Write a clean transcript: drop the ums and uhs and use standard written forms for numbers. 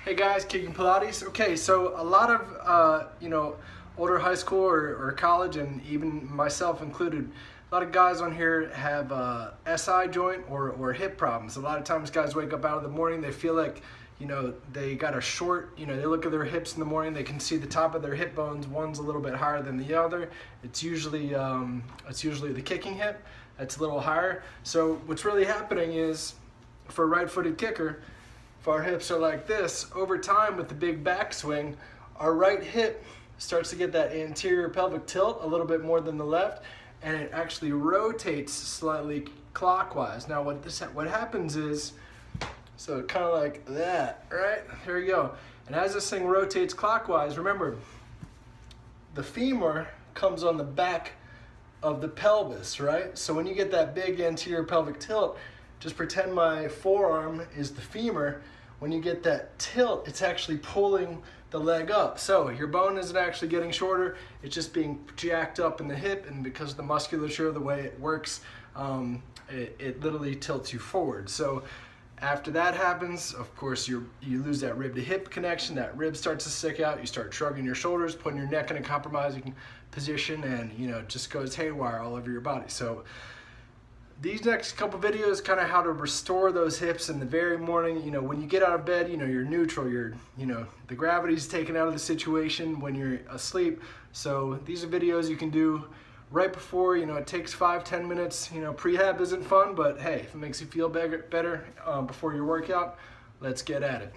Hey guys, kicking Pilates. Okay, so a lot of older high school or college, and even myself included, a lot of guys on here have SI joint or hip problems. A lot of times guys wake up out of the morning, they feel like they got a short, they look at their hips in the morning, they can see the top of their hip bones, one's a little bit higher than the other. It's usually the kicking hip that's a little higher. So what's really happening is, for a right-footed kicker, if our hips are like this, over time with the big backswing, our right hip starts to get that anterior pelvic tilt a little bit more than the left, and it actually rotates slightly clockwise. Now what happens is, so kind of like that, right? Here we go. And as this thing rotates clockwise, remember, the femur comes on the back of the pelvis, right? So when you get that big anterior pelvic tilt, just pretend my forearm is the femur. When you get that tilt, it's actually pulling the leg up. So your bone isn't actually getting shorter, it's just being jacked up in the hip, and because of the musculature, the way it works, it literally tilts you forward. So after that happens, of course, you lose that rib to hip connection, that rib starts to stick out, you start shrugging your shoulders, putting your neck in a compromising position, and it just goes haywire all over your body. So these next couple videos, kind of how to restore those hips in the very morning. When you get out of bed, you're neutral, the gravity's taken out of the situation when you're asleep. So these are videos you can do right before, it takes 5-10 minutes. Prehab isn't fun, but hey, if it makes you feel better before your workout, let's get at it.